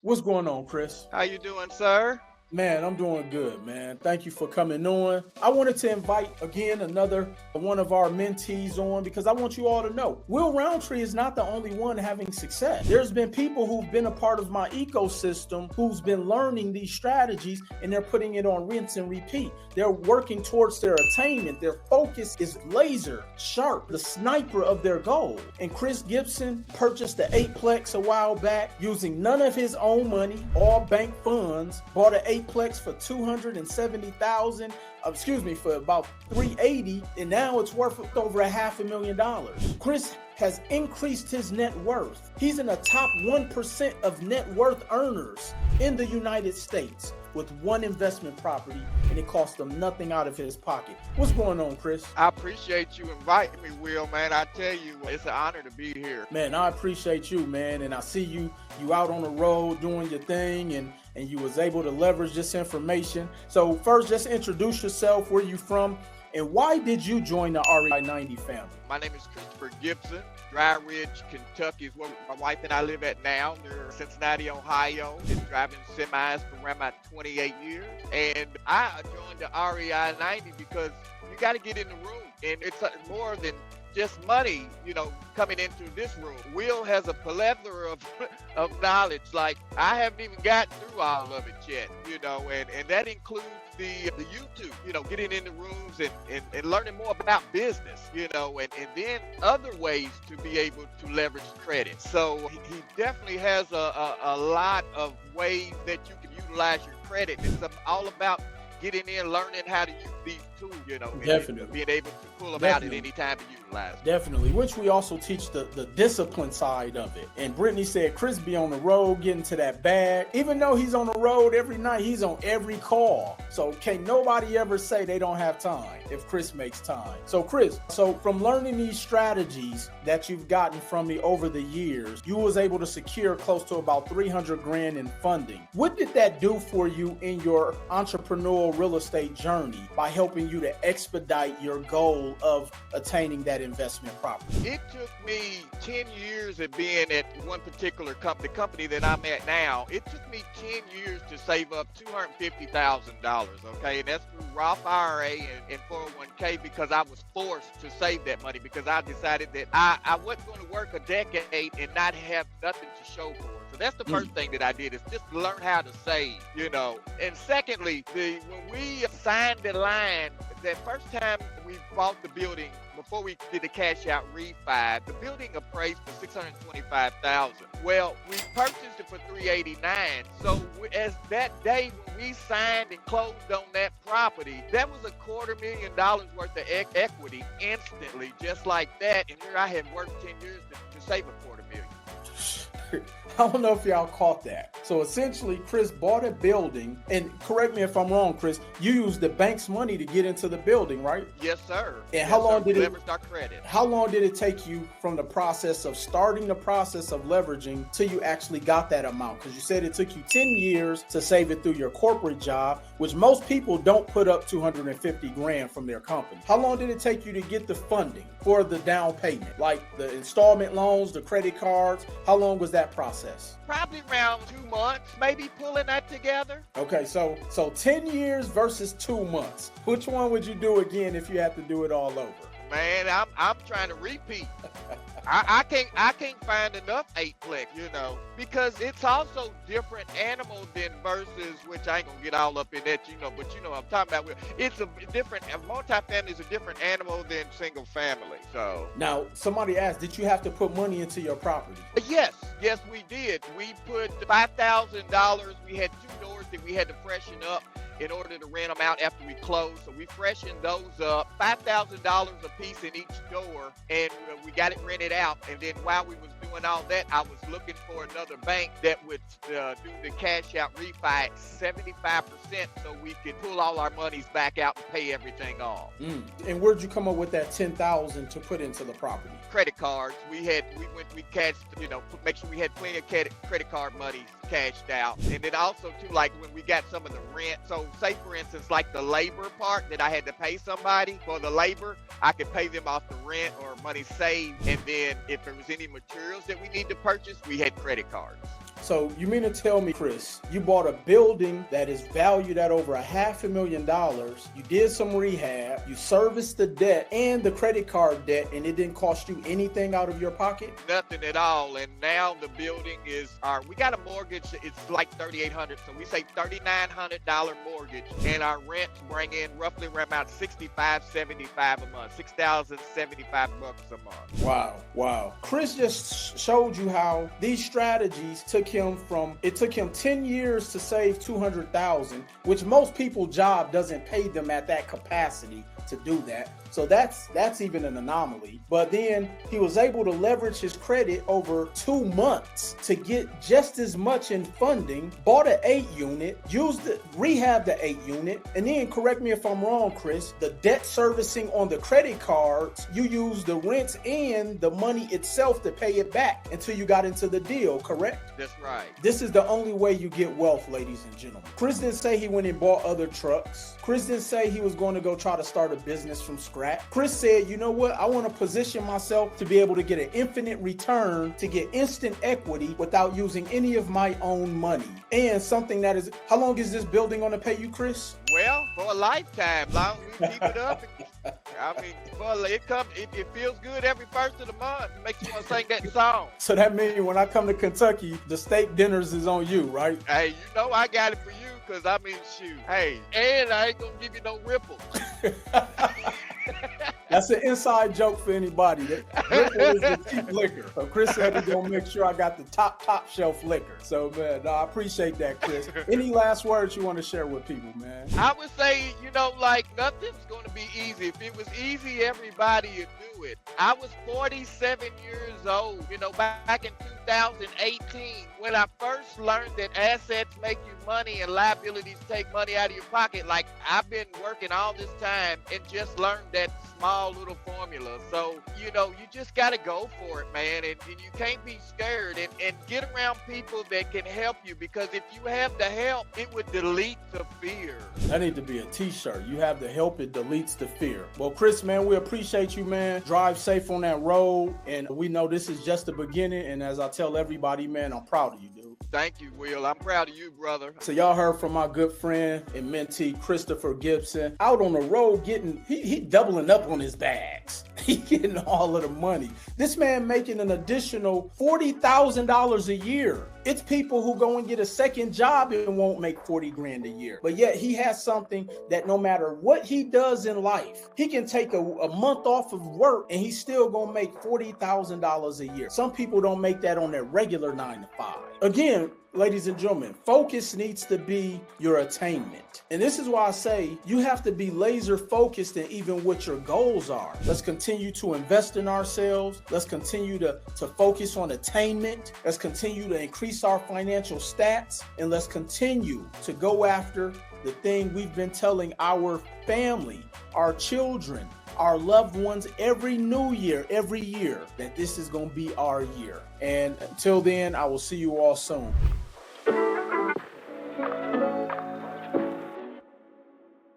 What's going on, Chris? How you doing, sir? Man, I'm doing good, man. Thank you for coming on. I wanted to invite again another one of our mentees on because I want you all to know Will Roundtree is not the only one having success. There's been people who've been a part of my ecosystem who's been learning these strategies and they're putting it on rinse and repeat. They're working towards their attainment. Their focus is laser sharp, the sniper of their goal. And Chris Gibson purchased the eight-plex a while back using none of his own money, all bank funds, bought an eight-plex for $270,000, for about $380, and now it's worth over $500,000. Chris has increased his net worth. He's in the top 1% of net worth earners in the United States with one investment property, and it cost him nothing out of his pocket. What's going on, Chris? I appreciate you inviting me, Will, man. I tell you, it's an honor to be here. Man, I appreciate you, man, and I see you out on the road doing your thing, and you was able to leverage this information. So first, just introduce yourself, where you from, and why did you join the REI 90 family? My name is Christopher Gibson. Dry Ridge, Kentucky is where my wife and I live at now. They're Cincinnati, Ohio. Been driving semis for around about 28 years. And I joined the REI 90 because you got to get in the room. And it's more than just money, coming into this room. Will has a plethora of knowledge. Like, I haven't even gotten through all of it yet, and that includes the YouTube, getting in the rooms and learning more about business, and then other ways to be able to leverage credit. So he definitely has a lot of ways that you can utilize your credit. It's all about getting in, learning how to use these tools, Definitely. And being able to pull them out at any time to utilize them. Definitely, which we also teach the discipline side of it. And Brittany said Chris be on the road getting to that bag. Even though he's on the road every night, he's on every call. So can't nobody ever say they don't have time if Chris makes time. So Chris, from learning these strategies that you've gotten from me over the years, you was able to secure close to about $300,000 in funding. What did that do for you in your entrepreneurial real estate journey by helping you to expedite your goal of attaining that investment property? It took me 10 years of being at one particular company, the company that I'm at now. It took me 10 years to save up $250,000, okay? And that's through Roth IRA and 401k because I was forced to save that money because I decided that I wasn't going to work a decade and not have nothing to show for it. So that's the first thing that I did is just learn how to save, And secondly, when we signed the line, that first time we bought the building, before we did the cash out refi, the building appraised for $625,000. Well, we purchased it for $389. So as that day when we signed and closed on that property, that was $250,000 worth of equity instantly, just like that. And here I had worked 10 years to save $250,000. I don't know if y'all caught that. So essentially, Chris bought a building, and correct me if I'm wrong, Chris, you used the bank's money to get into the building, right? Yes, sir. And how long did it leverage our credit? How long did it take you from the process of starting the process of leveraging till you actually got that amount? Because you said it took you 10 years to save it through your corporate job, which most people don't put up $250,000 from their company. How long did it take you to get the funding for the down payment, like the installment loans, the credit cards? How long was that process? Probably around 2 months, maybe pulling that together. Okay, so 10 years versus 2 months. Which one would you do again if you had to do it all over? Man, I'm trying to repeat. I can't find enough eight-plex, because it's also different animal than versus, which I ain't gonna get all up in that, but what I'm talking about. It's a multifamily is a different animal than single family. So now somebody asked, did you have to put money into your property? Yes, we did. We put $5,000. We had 2 doors that we had to freshen up in order to rent them out after we closed. So we freshened those up, $5,000 a piece in each door, and we got it rented out. And then while we was doing all that, I was looking for another bank that would do the cash out refi at 75% so we could pull all our monies back out and pay everything off. And where'd you come up with that $10,000 to put into the property? Credit cards. We cashed, make sure we had plenty of credit card money cashed out. And then also too, like when we got some of the rent. So say for instance, like the labor part that I had to pay somebody for the labor, I could pay them off the rent or money saved. And then if there was any materials that we need to purchase, we had credit cards. So you mean to tell me, Chris, you bought a building that is valued at over $500,000, you did some rehab, you serviced the debt and the credit card debt, and it didn't cost you anything out of your pocket? Nothing at all. And now the building is we got a mortgage, it's like $3,800. So we say $3,900 mortgage, and our rents bring in roughly around about $65-75 a month, $6,075 a month. Wow. Chris just showed you how these strategies took him 10 years to save $200,000, which most people's job doesn't pay them at that capacity to do that. So that's even an anomaly. But then he was able to leverage his credit over 2 months to get just as much in funding, bought an 8-unit, rehab the 8-unit, and then, correct me if I'm wrong, Chris, the debt servicing on the credit cards, you use the rents and the money itself to pay it back until you got into the deal, correct? That's right. This is the only way you get wealth, ladies and gentlemen. Chris didn't say he went and bought other trucks. Chris didn't say he was going to go try to start a business from scratch. Chris said, you know what? I want to position myself to be able to get an infinite return, to get instant equity without using any of my own money. And something that is, how long is this building going to pay you, Chris? Well, for a lifetime, long as we keep it up. I mean, it feels good every first of the month. It makes you want to sing that song. So that means when I come to Kentucky, the steak dinners is on you, right? Hey, you know I got it for you, because I mean, shoot. Hey, and I ain't going to give you no ripples. That's an inside joke for anybody. Ripple is the cheap liquor. So Chris said he's going to make sure I got the top shelf liquor. So, man, I appreciate that, Chris. Any last words you want to share with people, man? I would say, nothing's going to be easy. If it was easy, everybody would do it. I was 47 years old, back in 2018, when I first learned that assets make you money and liabilities take money out of your pocket. Like, I've been working all this time and just learned that small little formula. So, you just got to go for it, man. And you can't be scared, and get around people that can help you, because if you have the help, it would delete the fear. That need to be a t-shirt. You have the help, it deletes the fear. Well, Chris, man, we appreciate you, man. Drive safe on that road. And we know this is just the beginning. And as I tell everybody, man, I'm proud of you, dude. Thank you, Will. I'm proud of you, brother. So y'all heard from my good friend and mentee, Christopher Gibson, out on the road he doubling up on his bags. He getting all of the money. This man making an additional $40,000 a year. It's people who go and get a second job and won't make 40 grand a year. But yet he has something that no matter what he does in life, he can take a month off of work and he's still gonna make $40,000 a year. Some people don't make that on their regular 9 to 5. Again, ladies and gentlemen, focus needs to be your attainment. And this is why I say you have to be laser focused in even what your goals are. Let's continue to invest in ourselves. Let's continue to focus on attainment. Let's continue to increase our financial stats. And let's continue to go after the thing we've been telling our family, our children, our loved ones every new year, every year, that this is going to be our year. And until then, I will see you all soon.